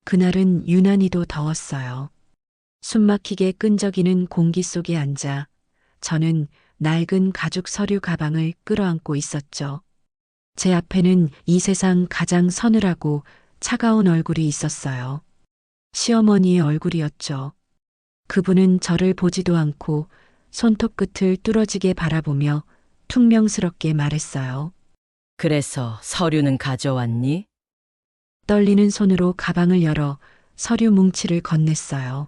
그날은 유난히도 더웠어요. 숨막히게 끈적이는 공기 속에 앉아 저는 낡은 가죽 서류 가방을 끌어안고 있었죠. 제 앞에는 이 세상 가장 서늘하고 차가운 얼굴이 있었어요. 시어머니의 얼굴이었죠. 그분은 저를 보지도 않고 손톱 끝을 뚫어지게 바라보며 퉁명스럽게 말했어요. 그래서 서류는 가져왔니? 떨리는 손으로 가방을 열어 서류 뭉치를 건넸어요.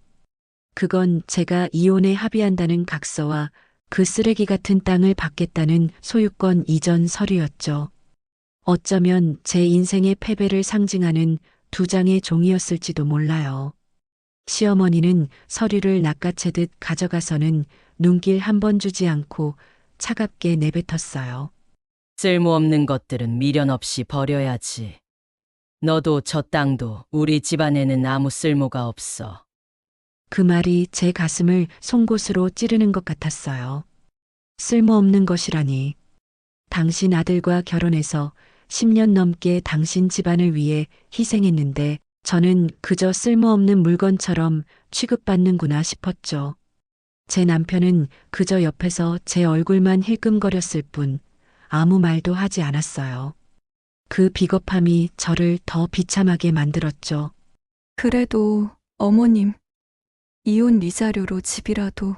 그건 제가 이혼에 합의한다는 각서와 그 쓰레기 같은 땅을 받겠다는 소유권 이전 서류였죠. 어쩌면 제 인생의 패배를 상징하는 두 장의 종이였을지도 몰라요. 시어머니는 서류를 낚아채듯 가져가서는 눈길 한 번 주지 않고 차갑게 내뱉었어요. 쓸모없는 것들은 미련 없이 버려야지. 너도 저 땅도 우리 집안에는 아무 쓸모가 없어. 그 말이 제 가슴을 송곳으로 찌르는 것 같았어요. 쓸모없는 것이라니. 당신 아들과 결혼해서 10년 넘게 당신 집안을 위해 희생했는데 저는 그저 쓸모없는 물건처럼 취급받는구나 싶었죠. 제 남편은 그저 옆에서 제 얼굴만 힐끔거렸을 뿐 아무 말도 하지 않았어요. 그 비겁함이 저를 더 비참하게 만들었죠. 그래도 어머님, 이혼 위자료로 집이라도.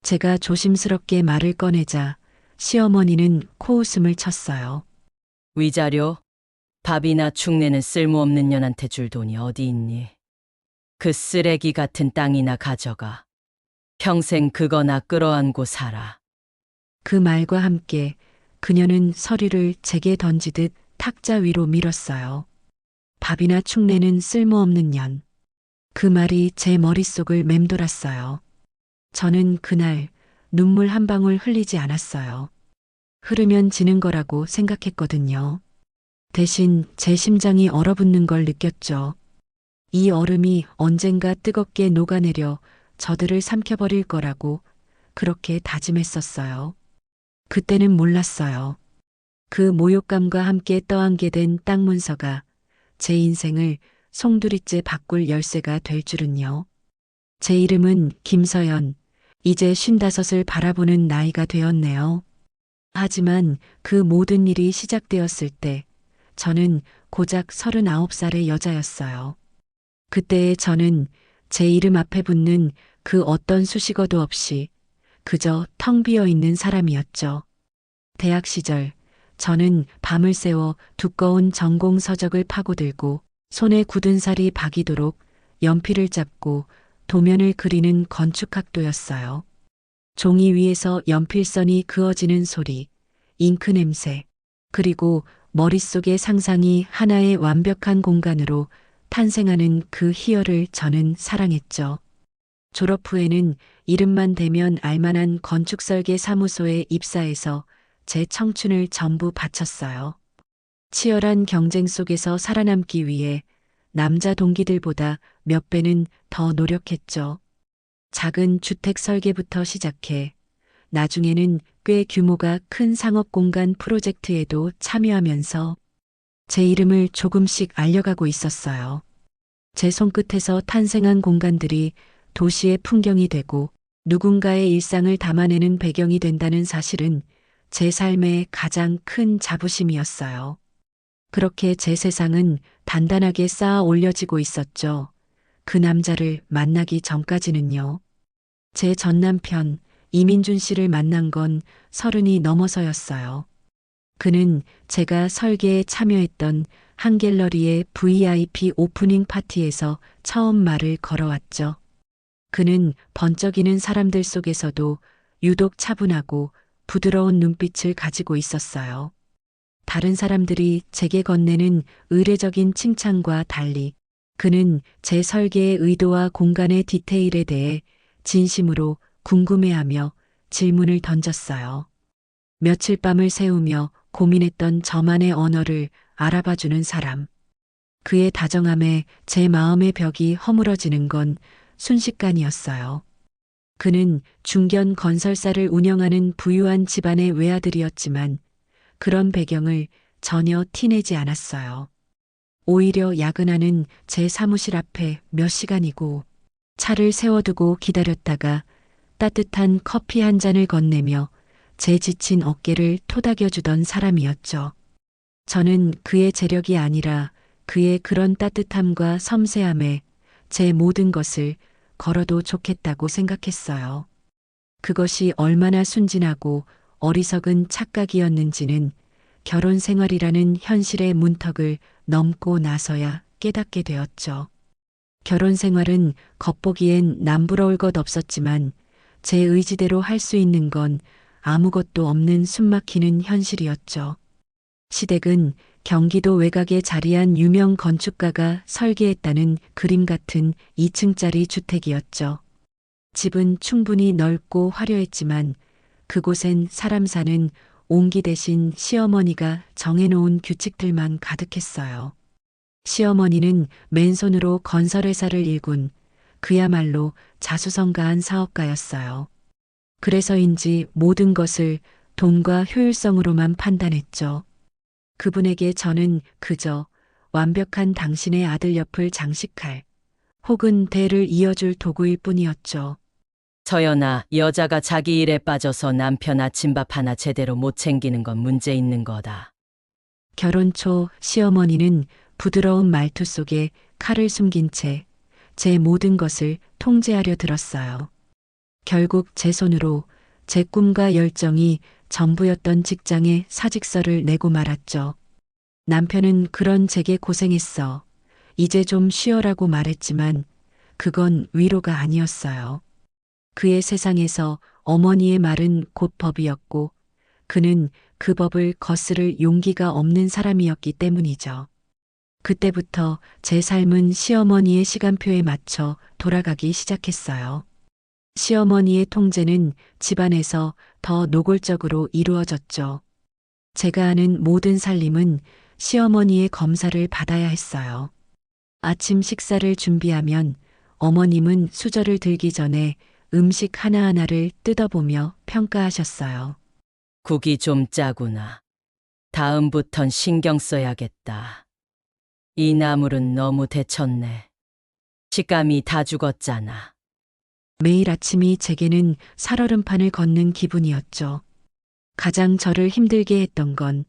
제가 조심스럽게 말을 꺼내자 시어머니는 코웃음을 쳤어요. 위자료? 밥이나 축내는 쓸모없는 년한테 줄 돈이 어디 있니? 그 쓰레기 같은 땅이나 가져가. 평생 그거나 끌어안고 살아. 그 말과 함께 그녀는 서류를 제게 던지듯 탁자 위로 밀었어요. 밥이나 축내는 쓸모없는 년. 그 말이 제 머릿속을 맴돌았어요. 저는 그날 눈물 한 방울 흘리지 않았어요. 흐르면 지는 거라고 생각했거든요. 대신 제 심장이 얼어붙는 걸 느꼈죠. 이 얼음이 언젠가 뜨겁게 녹아내려 저들을 삼켜버릴 거라고 그렇게 다짐했었어요. 그때는 몰랐어요. 그 모욕감과 함께 떠안게 된 땅 문서가 제 인생을 송두리째 바꿀 열쇠가 될 줄은요. 제 이름은 김서연. 이제 55을 바라보는 나이가 되었네요. 하지만 그 모든 일이 시작되었을 때 저는 고작 39살의 여자였어요. 그때의 저는 제 이름 앞에 붙는 그 어떤 수식어도 없이 그저 텅 비어 있는 사람이었죠. 대학 시절 저는 밤을 새워 두꺼운 전공 서적을 파고들고 손에 굳은 살이 박이도록 연필을 잡고 도면을 그리는 건축학도였어요. 종이 위에서 연필선이 그어지는 소리, 잉크 냄새, 그리고 머릿속의 상상이 하나의 완벽한 공간으로 탄생하는 그 희열을 저는 사랑했죠. 졸업 후에는 이름만 대면 알만한 건축설계 사무소에 입사해서 제 청춘을 전부 바쳤어요. 치열한 경쟁 속에서 살아남기 위해 남자 동기들보다 몇 배는 더 노력했죠. 작은 주택 설계부터 시작해 나중에는 꽤 규모가 큰 상업 공간 프로젝트에도 참여하면서 제 이름을 조금씩 알려가고 있었어요. 제 손끝에서 탄생한 공간들이 도시의 풍경이 되고 누군가의 일상을 담아내는 배경이 된다는 사실은 제 삶의 가장 큰 자부심이었어요. 그렇게 제 세상은 단단하게 쌓아 올려지고 있었죠. 그 남자를 만나기 전까지는요. 제 전 남편 이민준 씨를 만난 건 30이 넘어서였어요. 그는 제가 설계에 참여했던 한 갤러리의 VIP 오프닝 파티에서 처음 말을 걸어왔죠. 그는 번쩍이는 사람들 속에서도 유독 차분하고 부드러운 눈빛을 가지고 있었어요. 다른 사람들이 제게 건네는 의례적인 칭찬과 달리 그는 제 설계의 의도와 공간의 디테일에 대해 진심으로 궁금해하며 질문을 던졌어요. 며칠 밤을 새우며 고민했던 저만의 언어를 알아봐주는 사람. 그의 다정함에 제 마음의 벽이 허물어지는 건 순식간이었어요. 그는 중견 건설사를 운영하는 부유한 집안의 외아들이었지만 그런 배경을 전혀 티내지 않았어요. 오히려 야근하는 제 사무실 앞에 몇 시간이고 차를 세워두고 기다렸다가 따뜻한 커피 한 잔을 건네며 제 지친 어깨를 토닥여주던 사람이었죠. 저는 그의 재력이 아니라 그의 그런 따뜻함과 섬세함에 제 모든 것을 걸어도 좋겠다고 생각했어요. 그것이 얼마나 순진하고 어리석은 착각이었는지는 결혼 생활이라는 현실의 문턱을 넘고 나서야 깨닫게 되었죠. 결혼 생활은 겉보기엔 남부러울 것 없었지만 제 의지대로 할 수 있는 건 아무것도 없는 숨막히는 현실이었죠. 시댁은 경기도 외곽에 자리한 유명 건축가가 설계했다는 그림 같은 2층짜리 주택이었죠. 집은 충분히 넓고 화려했지만 그곳엔 사람 사는 옹기 대신 시어머니가 정해놓은 규칙들만 가득했어요. 시어머니는 맨손으로 건설회사를 일군 그야말로 자수성가한 사업가였어요. 그래서인지 모든 것을 돈과 효율성으로만 판단했죠. 그분에게 저는 그저 완벽한 당신의 아들 옆을 장식할 혹은 대를 이어줄 도구일 뿐이었죠. 서연아, 여자가 자기 일에 빠져서 남편 아침밥 하나 제대로 못 챙기는 건 문제 있는 거다. 결혼 초 시어머니는 부드러운 말투 속에 칼을 숨긴 채 제 모든 것을 통제하려 들었어요. 결국 제 손으로 제 꿈과 열정이 전부였던 직장에 사직서를 내고 말았죠. 남편은 그런 제게 고생했어. 이제 좀 쉬어라고 말했지만 그건 위로가 아니었어요. 그의 세상에서 어머니의 말은 곧 법이었고 그는 그 법을 거스를 용기가 없는 사람이었기 때문이죠. 그때부터 제 삶은 시어머니의 시간표에 맞춰 돌아가기 시작했어요. 시어머니의 통제는 집안에서 더 노골적으로 이루어졌죠. 제가 하는 모든 살림은 시어머니의 검사를 받아야 했어요. 아침 식사를 준비하면 어머님은 수저를 들기 전에 음식 하나하나를 뜯어보며 평가하셨어요. 국이 좀 짜구나. 다음부턴 신경 써야겠다. 이 나물은 너무 데쳤네. 식감이 다 죽었잖아. 매일 아침이 제게는 살얼음판을 걷는 기분이었죠. 가장 저를 힘들게 했던 건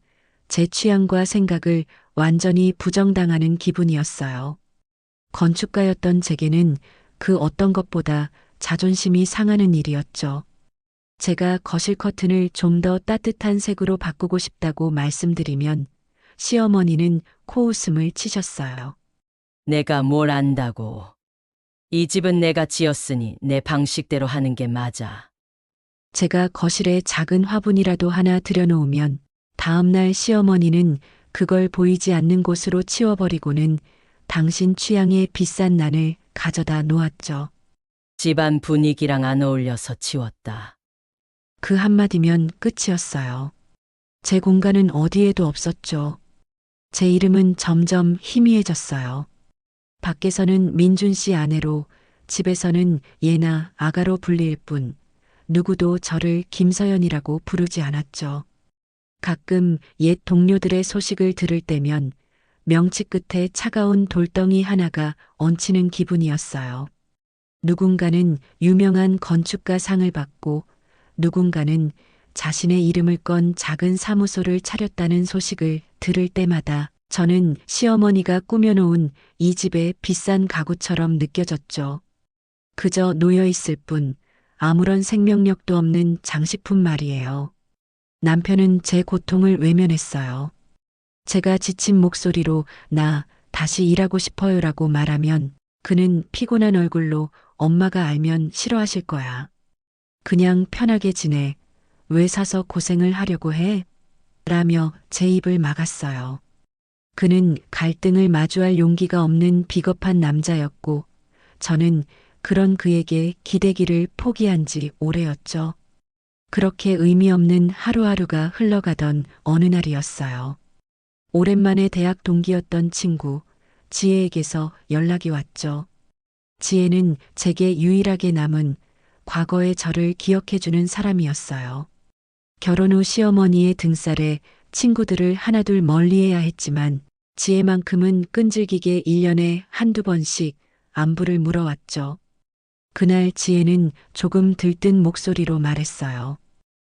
제 취향과 생각을 완전히 부정당하는 기분이었어요. 건축가였던 제게는 그 어떤 것보다 자존심이 상하는 일이었죠. 제가 거실 커튼을 좀 더 따뜻한 색으로 바꾸고 싶다고 말씀드리면 시어머니는 코웃음을 치셨어요. 내가 뭘 안다고. 이 집은 내가 지었으니 내 방식대로 하는 게 맞아. 제가 거실에 작은 화분이라도 하나 들여놓으면 다음날 시어머니는 그걸 보이지 않는 곳으로 치워버리고는 당신 취향의 비싼 난을 가져다 놓았죠. 집안 분위기랑 안 어울려서 치웠다. 그 한마디면 끝이었어요. 제 공간은 어디에도 없었죠. 제 이름은 점점 희미해졌어요. 밖에서는 민준 씨 아내로, 집에서는 예나 아가로 불릴 뿐 누구도 저를 김서연이라고 부르지 않았죠. 가끔 옛 동료들의 소식을 들을 때면 명치 끝에 차가운 돌덩이 하나가 얹히는 기분이었어요. 누군가는 유명한 건축가 상을 받고 누군가는 자신의 이름을 건 작은 사무소를 차렸다는 소식을 들을 때마다 저는 시어머니가 꾸며놓은 이 집의 비싼 가구처럼 느껴졌죠. 그저 놓여있을 뿐 아무런 생명력도 없는 장식품 말이에요. 남편은 제 고통을 외면했어요. 제가 지친 목소리로 나 다시 일하고 싶어요라고 말하면 그는 피곤한 얼굴로 엄마가 알면 싫어하실 거야. 그냥 편하게 지내. 왜 사서 고생을 하려고 해? 라며 제 입을 막았어요. 그는 갈등을 마주할 용기가 없는 비겁한 남자였고 저는 그런 그에게 기대기를 포기한 지 오래였죠. 그렇게 의미 없는 하루하루가 흘러가던 어느 날이었어요. 오랜만에 대학 동기였던 친구 지혜에게서 연락이 왔죠. 지혜는 제게 유일하게 남은 과거의 저를 기억해주는 사람이었어요. 결혼 후 시어머니의 등살에 친구들을 하나둘 멀리해야 했지만 지혜만큼은 끈질기게 1년에 한두 번씩 안부를 물어왔죠. 그날 지혜는 조금 들뜬 목소리로 말했어요.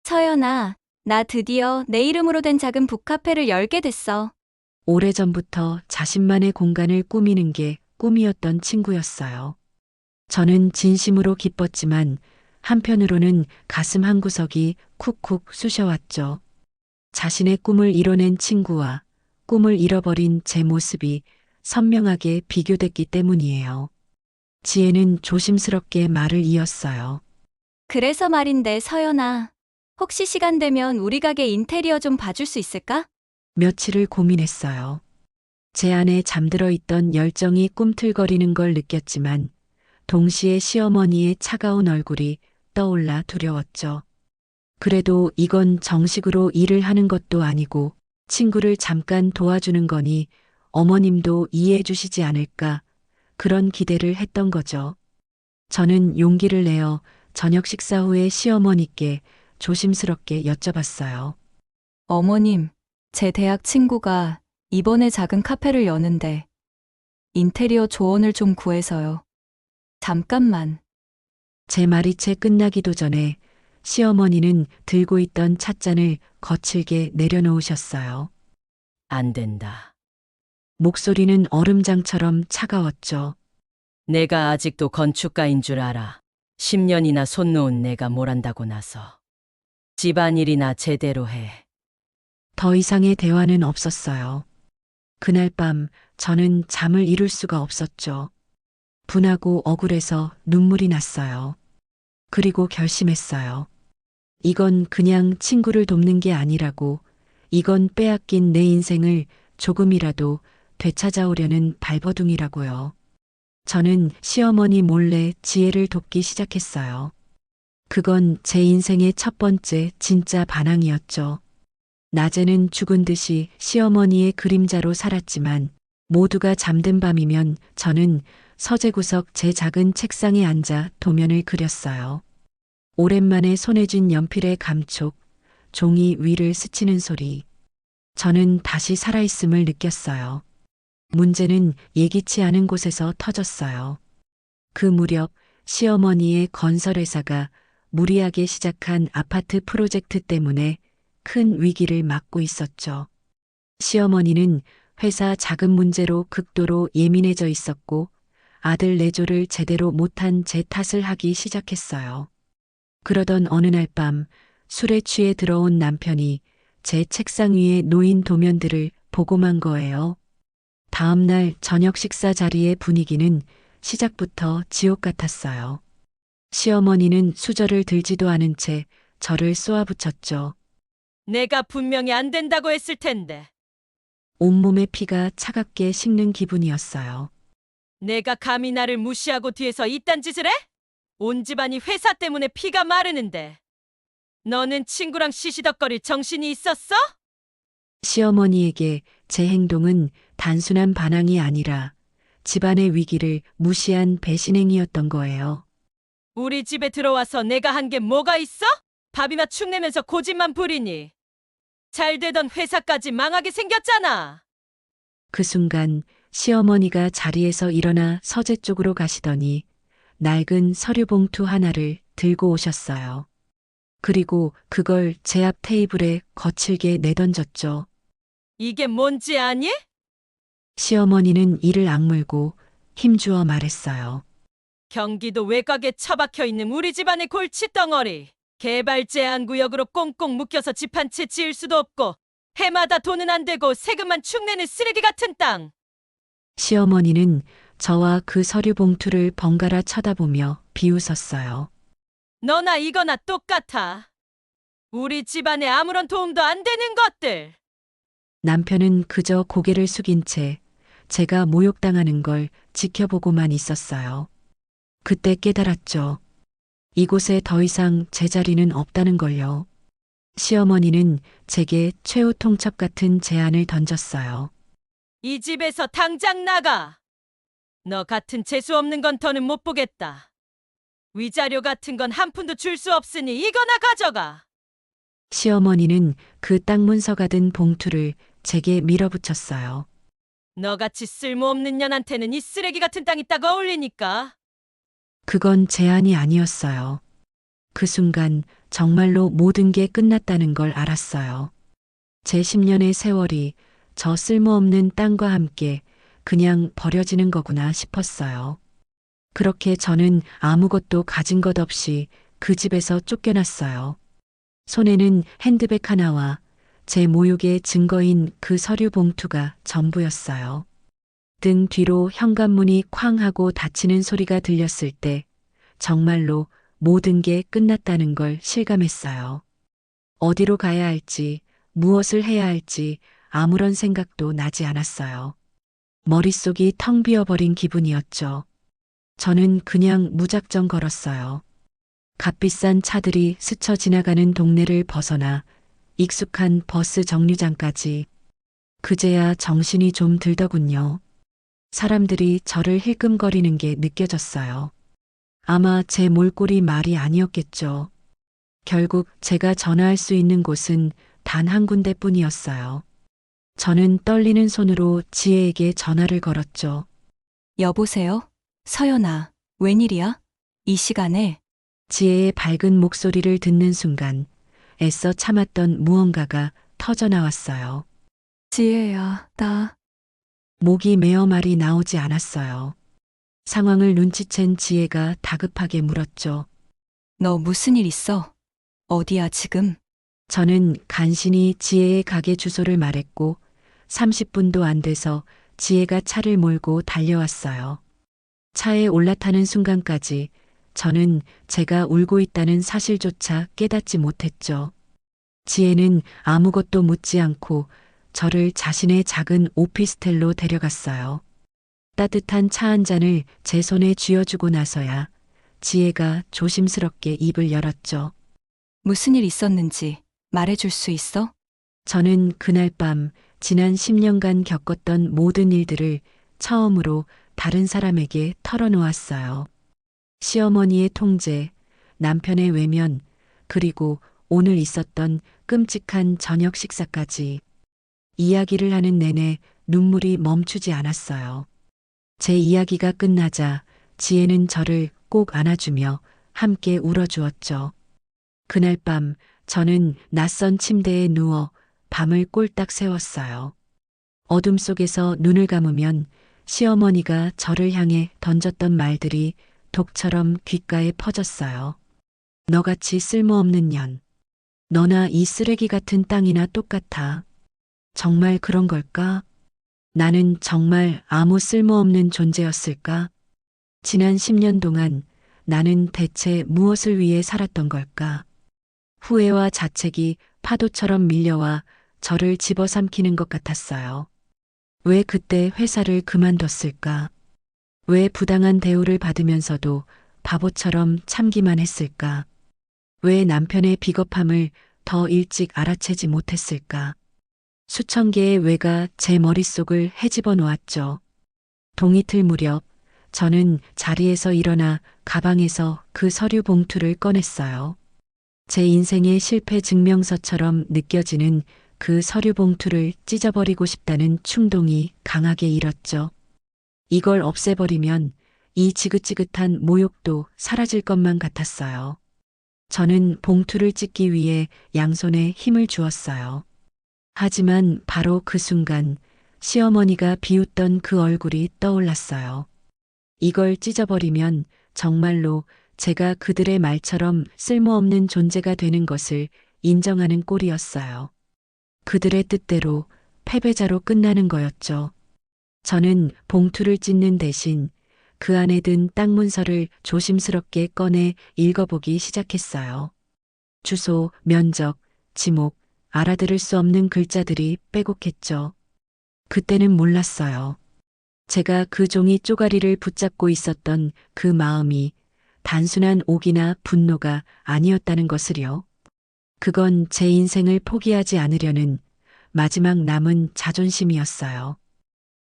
서연아, 나 드디어 내 이름으로 된 작은 북카페를 열게 됐어. 오래전부터 자신만의 공간을 꾸미는 게 꿈이었던 친구였어요. 저는 진심으로 기뻤지만 한편으로는 가슴 한구석이 쿡쿡 쑤셔왔죠. 자신의 꿈을 이뤄낸 친구와 꿈을 잃어버린 제 모습이 선명하게 비교됐기 때문이에요. 지혜는 조심스럽게 말을 이었어요. 그래서 말인데 서연아, 혹시 시간 되면 우리 가게 인테리어 좀 봐줄 수 있을까? 며칠을 고민했어요. 제 안에 잠들어 있던 열정이 꿈틀거리는 걸 느꼈지만 동시에 시어머니의 차가운 얼굴이 떠올라 두려웠죠. 그래도 이건 정식으로 일을 하는 것도 아니고 친구를 잠깐 도와주는 거니 어머님도 이해해 주시지 않을까 그런 기대를 했던 거죠. 저는 용기를 내어 저녁 식사 후에 시어머니께 조심스럽게 여쭤봤어요. 어머님, 제 대학 친구가 이번에 작은 카페를 여는데 인테리어 조언을 좀 구해서요. 잠깐만. 제 말이 채 끝나기도 전에 시어머니는 들고 있던 찻잔을 거칠게 내려놓으셨어요. 안 된다. 목소리는 얼음장처럼 차가웠죠. 내가 아직도 건축가인 줄 알아. 10년이나 손 놓은 내가 뭘 한다고 나서. 집안일이나 제대로 해. 더 이상의 대화는 없었어요. 그날 밤 저는 잠을 이룰 수가 없었죠. 분하고 억울해서 눈물이 났어요. 그리고 결심했어요. 이건 그냥 친구를 돕는 게 아니라고, 이건 빼앗긴 내 인생을 조금이라도 되찾아오려는 발버둥이라고요. 저는 시어머니 몰래 지혜를 돕기 시작했어요. 그건 제 인생의 첫 번째 진짜 반항이었죠. 낮에는 죽은 듯이 시어머니의 그림자로 살았지만 모두가 잠든 밤이면 저는 서재구석 제 작은 책상에 앉아 도면을 그렸어요. 오랜만에 손에 쥔 연필의 감촉, 종이 위를 스치는 소리. 저는 다시 살아있음을 느꼈어요. 문제는 예기치 않은 곳에서 터졌어요. 그 무렵 시어머니의 건설회사가 무리하게 시작한 아파트 프로젝트 때문에 큰 위기를 맞고 있었죠. 시어머니는 회사 자금 문제로 극도로 예민해져 있었고 아들 내조를 제대로 못한 제 탓을 하기 시작했어요. 그러던 어느 날 밤 술에 취해 들어온 남편이 제 책상 위에 놓인 도면들을 보고만 거예요. 다음 날 저녁 식사 자리의 분위기는 시작부터 지옥 같았어요. 시어머니는 수저를 들지도 않은 채 저를 쏘아붙였죠. 내가 분명히 안 된다고 했을 텐데. 온몸의 피가 차갑게 식는 기분이었어요. 내가 감히 나를 무시하고 뒤에서 이딴 짓을 해? 온 집안이 회사 때문에 피가 마르는데. 너는 친구랑 시시덕거릴 정신이 있었어? 시어머니에게 제 행동은 단순한 반항이 아니라 집안의 위기를 무시한 배신행위였던 거예요. 우리 집에 들어와서 내가 한 게 뭐가 있어? 밥이나 축내면서 고집만 부리니. 잘 되던 회사까지 망하게 생겼잖아. 그 순간 시어머니가 자리에서 일어나 서재 쪽으로 가시더니 낡은 서류 봉투 하나를 들고 오셨어요. 그리고 그걸 제 앞 테이블에 거칠게 내던졌죠. 이게 뭔지 아니? 시어머니는 이를 악물고 힘주어 말했어요. 경기도 외곽에 처박혀 있는 우리 집안의 골칫덩어리. 개발 제한 구역으로 꽁꽁 묶여서 집 한 채 지을 수도 없고 해마다 돈은 안 되고 세금만 축내는 쓰레기 같은 땅. 시어머니는 저와 그 서류 봉투를 번갈아 쳐다보며 비웃었어요. 너나 이거나 똑같아. 우리 집안에 아무런 도움도 안 되는 것들. 남편은 그저 고개를 숙인 채 제가 모욕당하는 걸 지켜보고만 있었어요. 그때 깨달았죠. 이곳에 더 이상 제 자리는 없다는 걸요. 시어머니는 제게 최후 통첩 같은 제안을 던졌어요. 이 집에서 당장 나가. 너 같은 재수 없는 건 더는 못 보겠다. 위자료 같은 건 한 푼도 줄 수 없으니 이거나 가져가. 시어머니는 그 땅 문서가 든 봉투를 제게 밀어붙였어요. 너같이 쓸모없는 년한테는 이 쓰레기 같은 땅이 딱 어울리니까. 그건 제안이 아니었어요. 그 순간 정말로 모든 게 끝났다는 걸 알았어요. 제 10년의 세월이 저 쓸모없는 땅과 함께 그냥 버려지는 거구나 싶었어요. 그렇게 저는 아무것도 가진 것 없이 그 집에서 쫓겨났어요. 손에는 핸드백 하나와 제 모욕의 증거인 그 서류 봉투가 전부였어요. 등 뒤로 현관문이 쾅 하고 닫히는 소리가 들렸을 때 정말로 모든 게 끝났다는 걸 실감했어요. 어디로 가야 할지, 무엇을 해야 할지 아무런 생각도 나지 않았어요. 머릿속이 텅 비어버린 기분이었죠. 저는 그냥 무작정 걸었어요. 값비싼 차들이 스쳐 지나가는 동네를 벗어나 익숙한 버스 정류장까지. 그제야 정신이 좀 들더군요. 사람들이 저를 힐끔거리는 게 느껴졌어요. 아마 제 몰골이 말이 아니었겠죠. 결국 제가 전화할 수 있는 곳은 단 한 군데뿐이었어요. 저는 떨리는 손으로 지혜에게 전화를 걸었죠. 여보세요? 서연아, 웬일이야? 이 시간에? 지혜의 밝은 목소리를 듣는 순간 애써 참았던 무언가가 터져 나왔어요. 지혜야, 목이 메어 말이 나오지 않았어요. 상황을 눈치챈 지혜가 다급하게 물었죠. 너 무슨 일 있어? 어디야, 지금? 저는 간신히 지혜의 가게 주소를 말했고 30분도 안 돼서 지혜가 차를 몰고 달려왔어요. 차에 올라타는 순간까지 저는 제가 울고 있다는 사실조차 깨닫지 못했죠. 지혜는 아무것도 묻지 않고 저를 자신의 작은 오피스텔로 데려갔어요. 따뜻한 차 한 잔을 제 손에 쥐어주고 나서야 지혜가 조심스럽게 입을 열었죠. 무슨 일 있었는지 말해줄 수 있어? 저는 그날 밤 지난 10년간 겪었던 모든 일들을 처음으로 다른 사람에게 털어놓았어요. 시어머니의 통제, 남편의 외면, 그리고 오늘 있었던 끔찍한 저녁 식사까지. 이야기를 하는 내내 눈물이 멈추지 않았어요. 제 이야기가 끝나자 지혜는 저를 꼭 안아주며 함께 울어주었죠. 그날 밤 저는 낯선 침대에 누워 밤을 꼴딱 새웠어요. 어둠 속에서 눈을 감으면 시어머니가 저를 향해 던졌던 말들이 독처럼 귓가에 퍼졌어요. 너같이 쓸모없는 년. 너나 이 쓰레기 같은 땅이나 똑같아. 정말 그런 걸까? 나는 정말 아무 쓸모없는 존재였을까? 지난 10년 동안 나는 대체 무엇을 위해 살았던 걸까? 후회와 자책이 파도처럼 밀려와 저를 집어삼키는 것 같았어요. 왜 그때 회사를 그만뒀을까? 왜 부당한 대우를 받으면서도 바보처럼 참기만 했을까? 왜 남편의 비겁함을 더 일찍 알아채지 못했을까? 수천 개의 왜가 제 머릿속을 헤집어 놓았죠. 동이틀 무렵 저는 자리에서 일어나 가방에서 그 서류 봉투를 꺼냈어요. 제 인생의 실패 증명서처럼 느껴지는 그 서류 봉투를 찢어버리고 싶다는 충동이 강하게 일었죠. 이걸 없애버리면 이 지긋지긋한 모욕도 사라질 것만 같았어요. 저는 봉투를 찢기 위해 양손에 힘을 주었어요. 하지만 바로 그 순간 시어머니가 비웃던 그 얼굴이 떠올랐어요. 이걸 찢어버리면 정말로 제가 그들의 말처럼 쓸모없는 존재가 되는 것을 인정하는 꼴이었어요. 그들의 뜻대로 패배자로 끝나는 거였죠. 저는 봉투를 찢는 대신 그 안에 든 땅 문서를 조심스럽게 꺼내 읽어보기 시작했어요. 주소, 면적, 지목, 알아들을 수 없는 글자들이 빼곡했죠. 그때는 몰랐어요. 제가 그 종이 쪼가리를 붙잡고 있었던 그 마음이 단순한 옥이나 분노가 아니었다는 것을요. 그건 제 인생을 포기하지 않으려는 마지막 남은 자존심이었어요.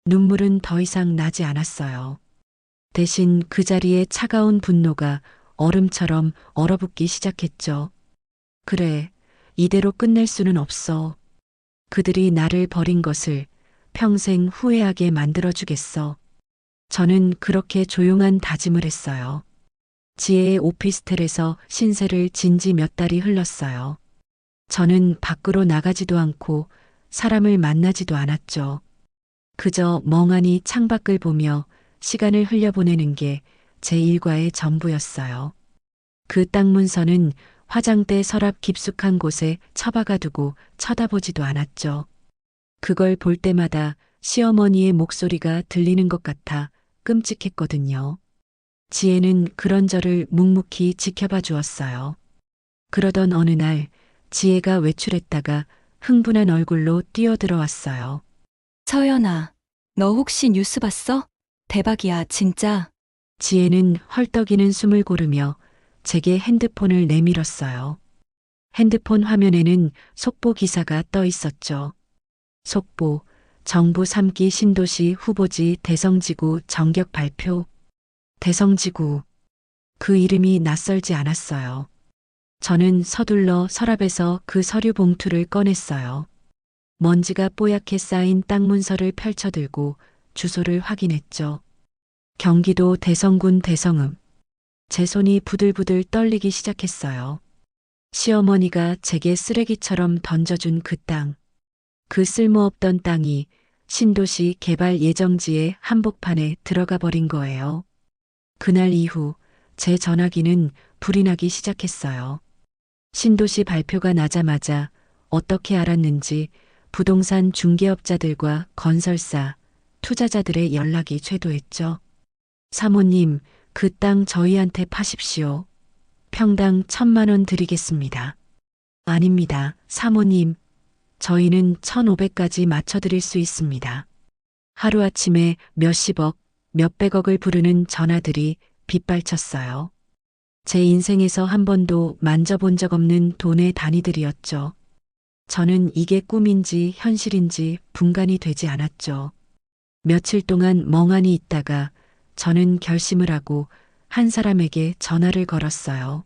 눈물은 더 이상 나지 않았어요. 대신 그 자리에 차가운 분노가 얼음처럼 얼어붙기 시작했죠. 그래, 이대로 끝낼 수는 없어. 그들이 나를 버린 것을 평생 후회하게 만들어주겠어. 저는 그렇게 조용한 다짐을 했어요. 지혜의 오피스텔에서 신세를 진 지 몇 달이 흘렀어요. 저는 밖으로 나가지도 않고 사람을 만나지도 않았죠. 그저 멍하니 창밖을 보며 시간을 흘려보내는 게 제 일과의 전부였어요. 그 땅 문서는 화장대 서랍 깊숙한 곳에 처박아 두고 쳐다보지도 않았죠. 그걸 볼 때마다 시어머니의 목소리가 들리는 것 같아 끔찍했거든요. 지혜는 그런 저를 묵묵히 지켜봐 주었어요. 그러던 어느 날 지혜가 외출했다가 흥분한 얼굴로 뛰어들어왔어요. 서연아, 너 혹시 뉴스 봤어? 대박이야, 진짜. 지혜는 헐떡이는 숨을 고르며 제게 핸드폰을 내밀었어요. 핸드폰 화면에는 속보 기사가 떠 있었죠. 속보, 정부 3기 신도시 후보지 대성지구 정격 발표. 대성지구. 그 이름이 낯설지 않았어요. 저는 서둘러 서랍에서 그 서류 봉투를 꺼냈어요. 먼지가 뽀얗게 쌓인 땅 문서를 펼쳐들고 주소를 확인했죠. 경기도 대성군 대성읍. 제 손이 부들부들 떨리기 시작했어요. 시어머니가 제게 쓰레기처럼 던져준 그 땅. 그 쓸모없던 땅이 신도시 개발 예정지의 한복판에 들어가 버린 거예요. 그날 이후 제 전화기는 불이 나기 시작했어요. 신도시 발표가 나자마자 어떻게 알았는지 부동산 중개업자들과 건설사, 투자자들의 연락이 쇄도했죠. 사모님, 그 땅 저희한테 파십시오. 평당 1,000만 원 드리겠습니다. 아닙니다, 사모님. 저희는 1,500까지 맞춰드릴 수 있습니다. 하루아침에 몇십억, 몇백억을 부르는 전화들이 빗발쳤어요. 제 인생에서 한 번도 만져본 적 없는 돈의 단위들이었죠. 저는 이게 꿈인지 현실인지 분간이 되지 않았죠. 며칠 동안 멍하니 있다가 저는 결심을 하고 한 사람에게 전화를 걸었어요.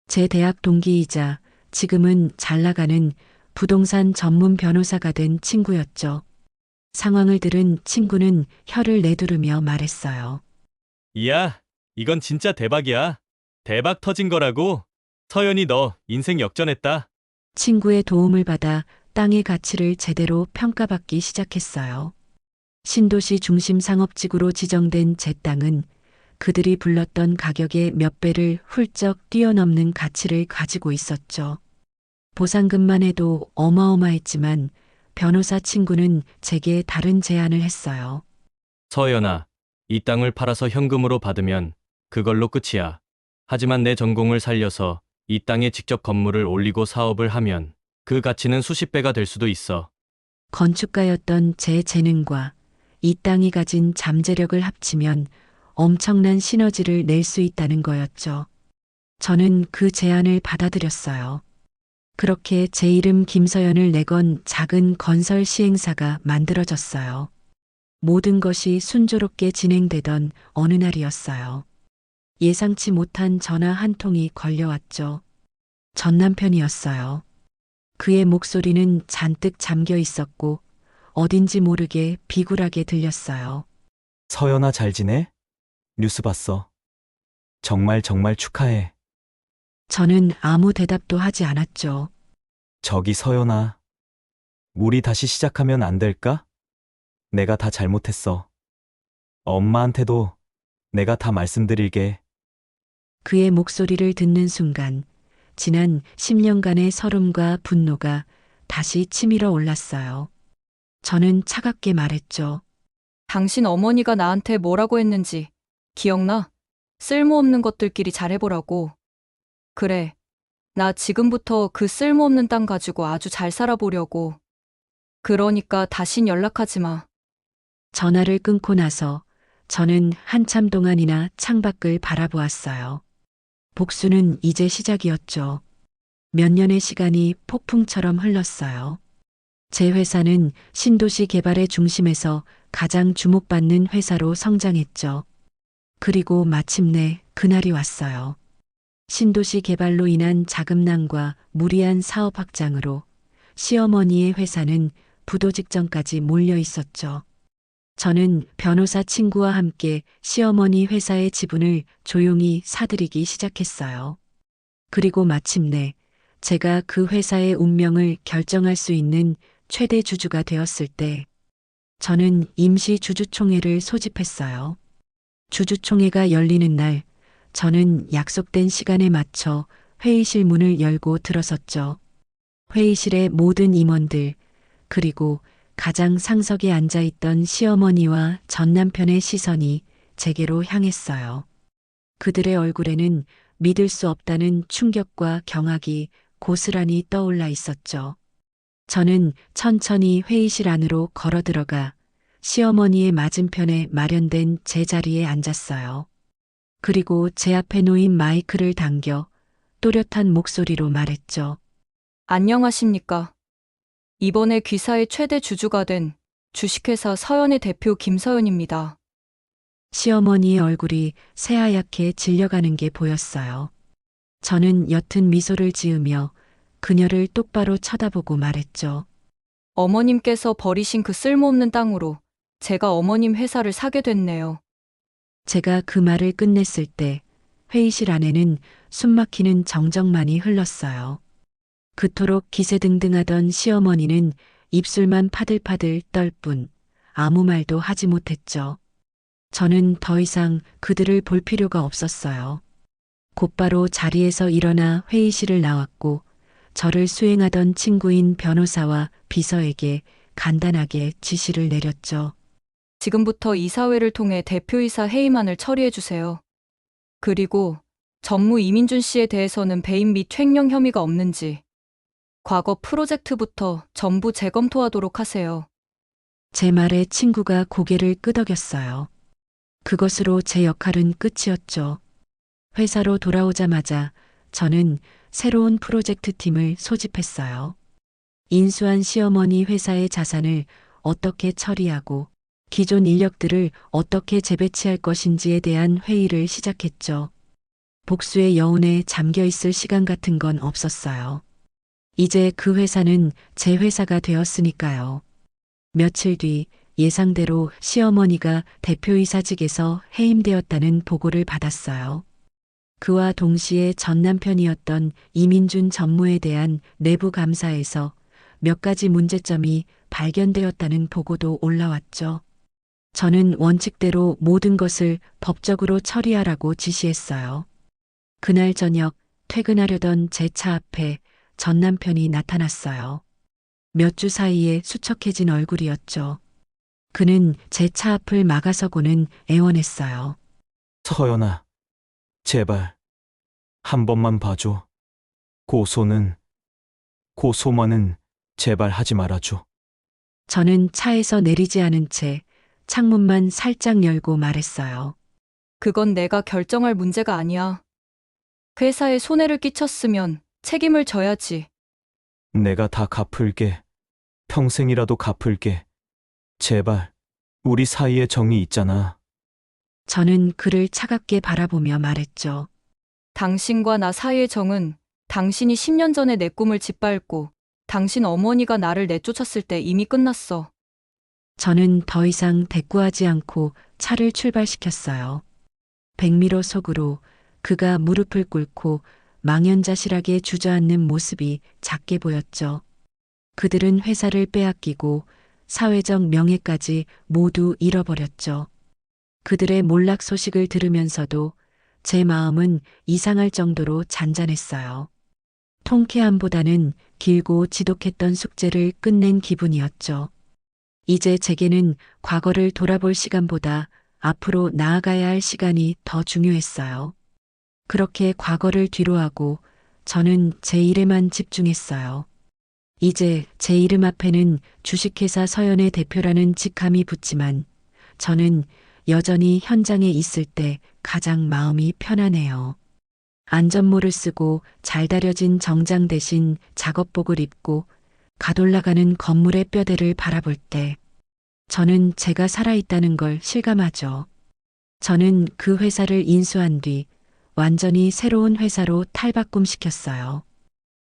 제 대학 동기이자 지금은 잘 나가는 부동산 전문 변호사가 된 친구였죠. 상황을 들은 친구는 혀를 내두르며 말했어요. 이야, 이건 진짜 대박이야. 대박 터진 거라고. 서연이 너 인생 역전했다. 친구의 도움을 받아 땅의 가치를 제대로 평가받기 시작했어요. 신도시 중심 상업지구로 지정된 제 땅은 그들이 불렀던 가격의 몇 배를 훌쩍 뛰어넘는 가치를 가지고 있었죠. 보상금만 해도 어마어마했지만 변호사 친구는 제게 다른 제안을 했어요. 서연아, 이 땅을 팔아서 현금으로 받으면 그걸로 끝이야. 하지만 내 전공을 살려서 이 땅에 직접 건물을 올리고 사업을 하면 그 가치는 수십 배가 될 수도 있어. 건축가였던 제 재능과 이 땅이 가진 잠재력을 합치면 엄청난 시너지를 낼 수 있다는 거였죠. 저는 그 제안을 받아들였어요. 그렇게 제 이름 김서연을 내건 작은 건설 시행사가 만들어졌어요. 모든 것이 순조롭게 진행되던 어느 날이었어요. 예상치 못한 전화 한 통이 걸려왔죠. 전 남편이었어요. 그의 목소리는 잔뜩 잠겨 있었고 어딘지 모르게 비굴하게 들렸어요. 서연아 잘 지내? 뉴스 봤어. 정말 축하해. 저는 아무 대답도 하지 않았죠. 저기 서연아. 우리 다시 시작하면 안 될까? 내가 다 잘못했어. 엄마한테도 내가 다 말씀드릴게. 그의 목소리를 듣는 순간 지난 10년간의 서름과 분노가 다시 치밀어 올랐어요. 저는 차갑게 말했죠. 당신 어머니가 나한테 뭐라고 했는지 기억나? 쓸모없는 것들끼리 잘해보라고. 그래, 나 지금부터 그 쓸모없는 땅 가지고 아주 잘 살아보려고. 그러니까 다신 연락하지 마. 전화를 끊고 나서 저는 한참 동안이나 창밖을 바라보았어요. 복수는 이제 시작이었죠. 몇 년의 시간이 폭풍처럼 흘렀어요. 제 회사는 신도시 개발의 중심에서 가장 주목받는 회사로 성장했죠. 그리고 마침내 그날이 왔어요. 신도시 개발로 인한 자금난과 무리한 사업 확장으로 시어머니의 회사는 부도 직전까지 몰려 있었죠. 저는 변호사 친구와 함께 시어머니 회사의 지분을 조용히 사들이기 시작했어요. 그리고 마침내 제가 그 회사의 운명을 결정할 수 있는 최대 주주가 되었을 때 저는 임시 주주총회를 소집했어요. 주주총회가 열리는 날 저는 약속된 시간에 맞춰 회의실 문을 열고 들어섰죠. 회의실의 모든 임원들 그리고 가장 상석에 앉아 있던 시어머니와 전 남편의 시선이 제게로 향했어요. 그들의 얼굴에는 믿을 수 없다는 충격과 경악이 고스란히 떠올라 있었죠. 저는 천천히 회의실 안으로 걸어 들어가 시어머니의 맞은편에 마련된 제 자리에 앉았어요. 그리고 제 앞에 놓인 마이크를 당겨 또렷한 목소리로 말했죠. 안녕하십니까. 이번에 귀사의 최대 주주가 된 주식회사 서연의 대표 김서연입니다. 시어머니의 얼굴이 새하얗게 질려가는 게 보였어요. 저는 옅은 미소를 지으며 그녀를 똑바로 쳐다보고 말했죠. 어머님께서 버리신 그 쓸모없는 땅으로 제가 어머님 회사를 사게 됐네요. 제가 그 말을 끝냈을 때 회의실 안에는 숨막히는 정적만이 흘렀어요. 그토록 기세등등하던 시어머니는 입술만 파들파들 떨 뿐 아무 말도 하지 못했죠. 저는 더 이상 그들을 볼 필요가 없었어요. 곧바로 자리에서 일어나 회의실을 나왔고 저를 수행하던 친구인 변호사와 비서에게 간단하게 지시를 내렸죠. 지금부터 이사회를 통해 대표이사 회의만을 처리해 주세요. 그리고 전무 이민준 씨에 대해서는 배임 및 횡령 혐의가 없는지 과거 프로젝트부터 전부 재검토하도록 하세요. 제 말에 친구가 고개를 끄덕였어요. 그것으로 제 역할은 끝이었죠. 회사로 돌아오자마자 저는 새로운 프로젝트 팀을 소집했어요. 인수한 시어머니 회사의 자산을 어떻게 처리하고 기존 인력들을 어떻게 재배치할 것인지에 대한 회의를 시작했죠. 복수의 여운에 잠겨 있을 시간 같은 건 없었어요. 이제 그 회사는 제 회사가 되었으니까요. 며칠 뒤 예상대로 시어머니가 대표이사직에서 해임되었다는 보고를 받았어요. 그와 동시에 전 남편이었던 이민준 전무에 대한 내부 감사에서 몇 가지 문제점이 발견되었다는 보고도 올라왔죠. 저는 원칙대로 모든 것을 법적으로 처리하라고 지시했어요. 그날 저녁 퇴근하려던 제 차 앞에 전 남편이 나타났어요. 몇 주 사이에 수척해진 얼굴이었죠. 그는 제 차 앞을 막아서고는 애원했어요. 서연아, 제발 한 번만 봐줘. 고소만은 제발 하지 말아줘. 저는 차에서 내리지 않은 채 창문만 살짝 열고 말했어요. 그건 내가 결정할 문제가 아니야. 회사에 손해를 끼쳤으면 책임을 져야지. 내가 다 갚을게. 평생이라도 갚을게. 제발, 우리 사이에 정이 있잖아. 저는 그를 차갑게 바라보며 말했죠. 당신과 나 사이의 정은 당신이 10년 전에 내 꿈을 짓밟고 당신 어머니가 나를 내쫓았을 때 이미 끝났어. 저는 더 이상 대꾸하지 않고 차를 출발시켰어요. 백미러 속으로 그가 무릎을 꿇고 망연자실하게 주저앉는 모습이 작게 보였죠. 그들은 회사를 빼앗기고 사회적 명예까지 모두 잃어버렸죠. 그들의 몰락 소식을 들으면서도 제 마음은 이상할 정도로 잔잔했어요. 통쾌함보다는 길고 지독했던 숙제를 끝낸 기분이었죠. 이제 제게는 과거를 돌아볼 시간보다 앞으로 나아가야 할 시간이 더 중요했어요. 그렇게 과거를 뒤로하고 저는 제 일에만 집중했어요. 이제 제 이름 앞에는 주식회사 서연의 대표라는 직함이 붙지만 저는 여전히 현장에 있을 때 가장 마음이 편안해요. 안전모를 쓰고 잘 다려진 정장 대신 작업복을 입고 가돌라가는 건물의 뼈대를 바라볼 때 저는 제가 살아있다는 걸 실감하죠. 저는 그 회사를 인수한 뒤 완전히 새로운 회사로 탈바꿈시켰어요.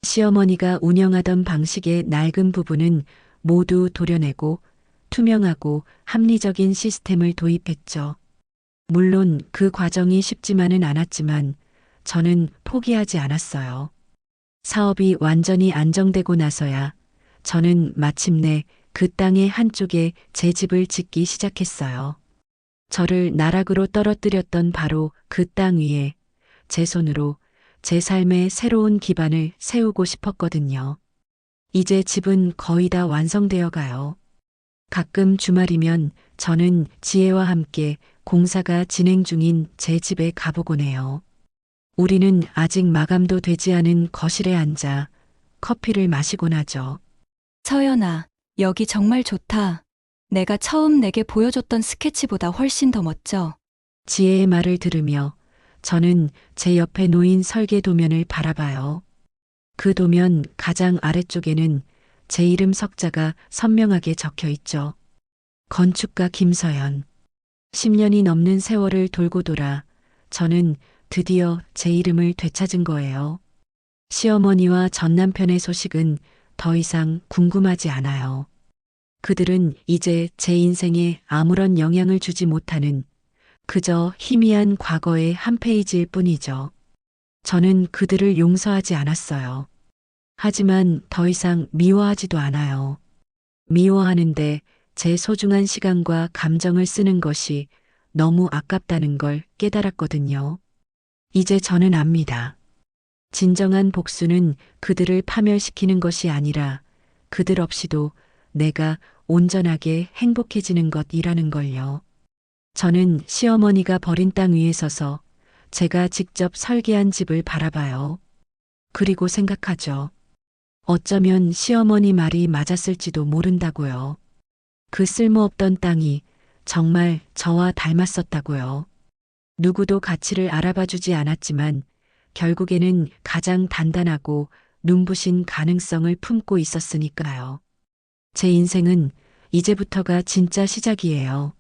시어머니가 운영하던 방식의 낡은 부분은 모두 도려내고 투명하고 합리적인 시스템을 도입했죠. 물론 그 과정이 쉽지만은 않았지만 저는 포기하지 않았어요. 사업이 완전히 안정되고 나서야 저는 마침내 그 땅의 한쪽에 제 집을 짓기 시작했어요. 저를 나락으로 떨어뜨렸던 바로 그 땅 위에 제 손으로 제 삶의 새로운 기반을 세우고 싶었거든요. 이제 집은 거의 다 완성되어 가요. 가끔 주말이면 저는 지혜와 함께 공사가 진행 중인 제 집에 가보곤 해요. 우리는 아직 마감도 되지 않은 거실에 앉아 커피를 마시곤 하죠. 서연아, 여기 정말 좋다. 내가 처음 내게 보여줬던 스케치보다 훨씬 더 멋져. 지혜의 말을 들으며 저는 제 옆에 놓인 설계 도면을 바라봐요. 그 도면 가장 아래쪽에는 제 이름 석자가 선명하게 적혀 있죠. 건축가 김서연. 10년이 넘는 세월을 돌고 돌아 저는 드디어 제 이름을 되찾은 거예요. 시어머니와 전남편의 소식은 더 이상 궁금하지 않아요. 그들은 이제 제 인생에 아무런 영향을 주지 못하는 그저 희미한 과거의 한 페이지일 뿐이죠. 저는 그들을 용서하지 않았어요. 하지만 더 이상 미워하지도 않아요. 미워하는데 제 소중한 시간과 감정을 쓰는 것이 너무 아깝다는 걸 깨달았거든요. 이제 저는 압니다. 진정한 복수는 그들을 파멸시키는 것이 아니라 그들 없이도 내가 온전하게 행복해지는 것이라는 걸요. 저는 시어머니가 버린 땅 위에 서서 제가 직접 설계한 집을 바라봐요. 그리고 생각하죠. 어쩌면 시어머니 말이 맞았을지도 모른다고요. 그 쓸모없던 땅이 정말 저와 닮았었다고요. 누구도 가치를 알아봐주지 않았지만 결국에는 가장 단단하고 눈부신 가능성을 품고 있었으니까요. 제 인생은 이제부터가 진짜 시작이에요.